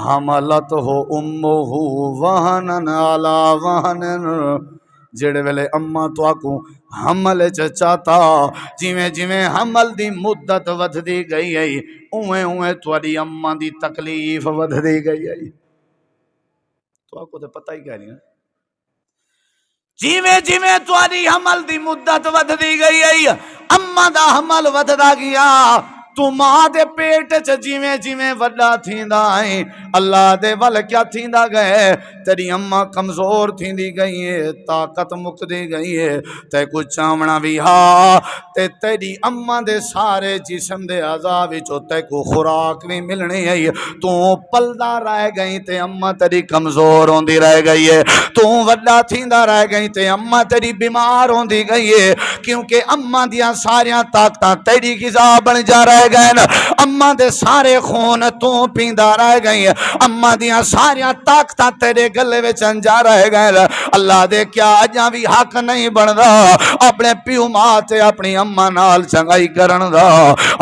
حملت ہو امہ وہنن علی وہنن جڑے ویلے اما تو آکو حمل چاہتا جویں جویں حمل دی مدت ودھدی گئی ہے اویں اویں تواڈی اما دی تکلیف ودھدی گئی ہے تو آکو تے پتہ ہی کہہ نہیں جویں جویں تواڈی حمل دی مدت ودھدی گئی ہے اما دا حمل ودھدا گیا تو ماں دے پیٹ چ جویں جویں وڈا تھیندا ہے اللہ دے ول کیا تھیندا گئے تیری اما کمزور تھیندی گئی ہے طاقت مکدی گئی ہے تے کو چاونا بھی ہا تے تیری اما دے سارے جسم دے اعضاء وچوں تے کو خوراک بھی ملنی ہے تو پلدا رہ گئی تے اما تیری کمزور ہوندی رہ گئی ہے تو وڈا تھیندا رہ گئی تے اما تیری بیمار ہوندی گئی ہے کیونکہ اما دیاں ساریاں طاقتاں تیری غذا بن جا رہے گئے نا اما دے سارے خون تو پیندا رہ گئی اما دیاں ساریاں طاقتاں تیرے گلے وچ انجا رہے گئے اللہ دے کیا اجاں بھی حق نہیں بندا اپنے پیو ماں تے اپنی اما نال چنگائی کرن دا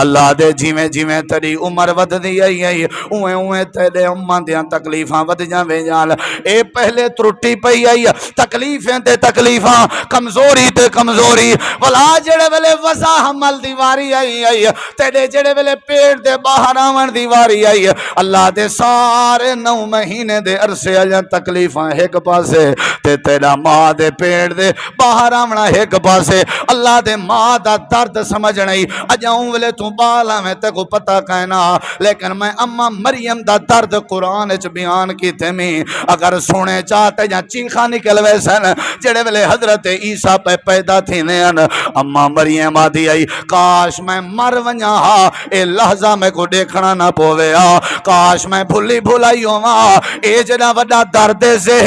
اللہ دے جویں جویں تیری عمر ودھدی آئی ہے اویں اویں تیرے اما دیاں تکلیفاں ود جاویں جان اے پہلے ترٹی پئی آئی تکلیفیں تے تکلیفاں کمزوری تے کمزوری ولا جڑے ویلے وزا حمل دی واری آئی تیرے جڑے ویلے پیٹ دے باہر آون دی واری آئی اللہ دے سارے 9 مہینے دے عرصے اجاں تکلیفاں ایک پاسے تے تیرا ماں دے پیٹ دے باہر آونا ایک پاسے اللہ دے ماں دا درد سمجھ نہیں اجاں ویلے تو بالا میں تے کو پتہ کہنا لیکن میں اما مریم دا درد قرآن وچ بیان کیتے میں اگر سونے چاہتے یا چیخا نکل ویسن جڑے ویلے حضرت عیسیٰ پہ پیدا تھینے اما مریم آدھی آئی کاش میں مر ونجا ہا اے لحظہ میں کو دیکھنا نہ پوے کاش میں بھولی بھولائی ہوا اے جڑا وڈا درد سے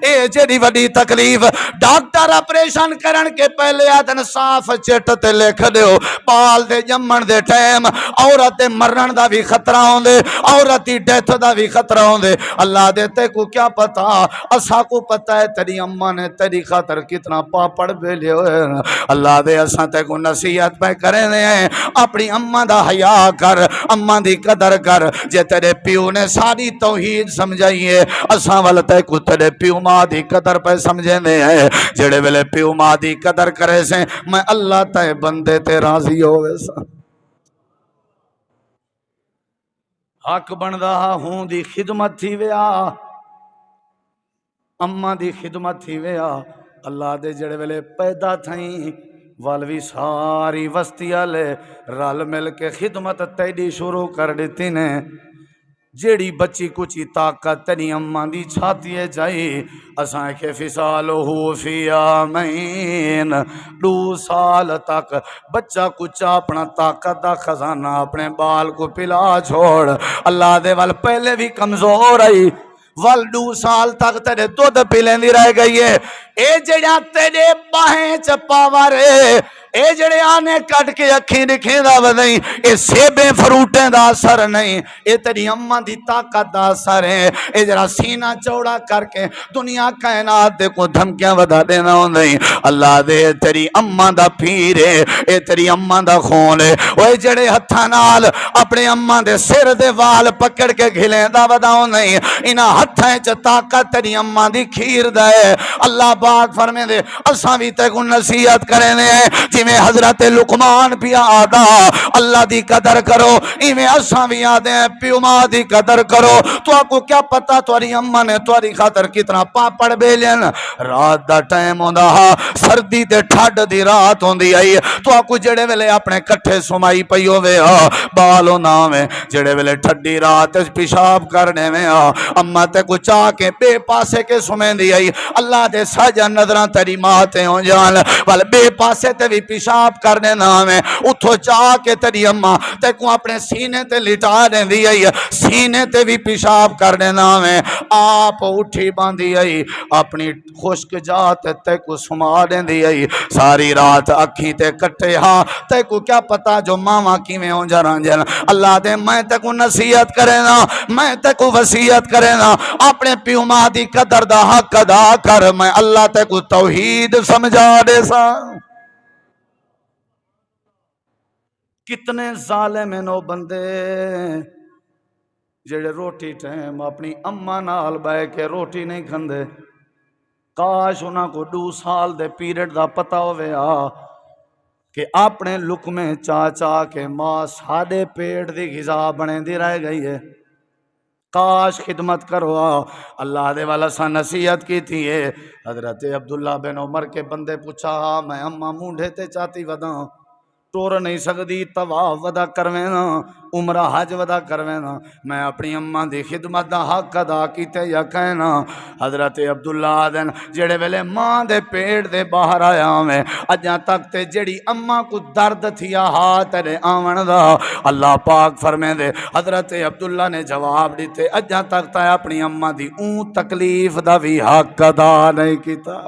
اے جڑی وڈی تکلیف ڈاکٹر آپریشن کرن کے پہلے آدن صاف چٹ تے لکھ دیو پال دے جمن دے ٹائم عورت مرن دا بھی خطرہ ہوندے عورت دی ڈیتھ دا بھی خطرہ ہوندے اللہ دیتے کو کیا پتا اسا کو پتا ہے تیری اما نے تیری خاطر کتنا پاپڑ بیلے ہوئے اللہ دے اسا تے کو نصیحت پہ کرے دے ہیں اپنی اما دا حیا کر اما دی قدر کر جے تیرے پیو نے ساری توحید سمجھائیے اسا والتے کو تیرے پیو ماں دی قدر پہ سمجھے دے ہیں جڑے ویلے پیو ماں دی قدر کرے سے میں اللہ تے بندے تے راضی ہوئے سا حق بندا ہوں دی خدمت تھی ویا اما دی خدمت تھی ویا اللہ دے جڑے ویلے پیدا تھائیں والوی ساری وستی آلے رال مل کے خدمت تیری شروع کر دیتی نے جیڑی بچی کچی طاقت تیری اما دی چھاتی ہے جائی اساں کے فسالہو فی آمین 2 سال تک بچہ کچا اپنا طاقت دا خزانہ اپنے بال کو پلا چھوڑ اللہ دے وال پہلے بھی کمزور آئی وال 2 سال تک تیرے دودھ پلین دی رہ گئی ہے اے جڑا تیرے باہیں چپاوا رے اے جڑے آنے کٹ کے اکھیں دکھیں دا بدیں اے سیبیں فروٹیں دا اثر نہیں اے تیری اما دی طاقت دا اثر ہے اے جڑا سینہ چوڑا کر کے دنیا کائنات دے کو دھمکیاں ودا دینا ہوں نہیں اللہ دے تیری اما دا پیر ہے اے تیری اما دا خون ہے اے جڑے ہتھاں نال اپنے اما دے سر دے وال پکڑ کے گھلیں دا ودا ہوں نہیں انہاں ہتھاں چ طاقت تیری اما دی کھیر دا ہے اللہ پاک فرمے دے اساں بھی تے کو نصیحت کرے نے میں حضرت لقمان بھی آدھا اللہ دی قدر کرو ایویں اساں بھی آدھے ہیں پیو ماں دی قدر کرو تو آپ کو کیا پتا تواری اماں نے تواری خاطر کتنا پاپڑ بیلین رات دا ٹائم ہوندا سردی تے ٹھڈ دی رات ہوندی آئی تو آپ کو جڑے ویلے اپنے کٹھے سمائی پئی ہووے بالو ناویں جڑے ویلے ٹھڈی رات پیشاب کرنے میں اما تے کو چاہ کے بے پاسے کے سمیں دی آئی اللہ دے ساجا نظراں تیری ماں تے ہوں جان وال بے پاسے تے بھی پیشاب کرنے نہ میں اتھو چاہ کے تیری اماں تے کو اپنے سینے تے لٹا دیں دی آئی سینے تے بھی پیشاب کرنے نہ میں آپ اٹھی باندھی آئی اپنی خشک جات تے کو سما دیں دی آئی ساری رات اکھی تے کٹے ہاں تے کو کیا پتا جو ماما کی میں ہوں جران جن اللہ دے میں تے کو نصیحت کرے نا میں تے کو وصیت کرے نا اپنے پیو ماں دی قدر دا حق ادا کر میں اللہ تے کو توحید سمجھا دے سا کتنے ظالم ہیں نو بندے جڑے روٹی ٹائم اپنی اما نال بہ کے روٹی نہیں کھندے، کاش انہاں کو 2 سال دے پیریڈ دا پتہ ہوئے کہ اپنے لقمے چا چا کے ماں ساڈے پیٹ دی غذا بنے دی رہ گئی ہے۔ کاش خدمت کرو، اللہ دے والا سا نصیحت کی تھی ہے۔ حضرت عبداللہ بن عمر کے بندے پوچھا، میں اما مونڈھے تے چاہتی وداں، ٹور نہیں سکتی، طواف ودا کرویں نا، عمرہ حج ودا کرویں نا، میں اپنی اما دی خدمت دا حق ادا کیتے یا کہنا۔ حضرت عبداللہ دن جڑے ویلے ماں دے پیٹ دے باہر آیا میں اجاں تک تے جڑی اما کو درد تھیا ہا تیرے آون دا، اللہ پاک فرمے دے حضرت عبداللہ نے جواب دیتے اجاں تک تے اپنی اما دی اون تکلیف دا بھی حق ادا نہیں کیتا۔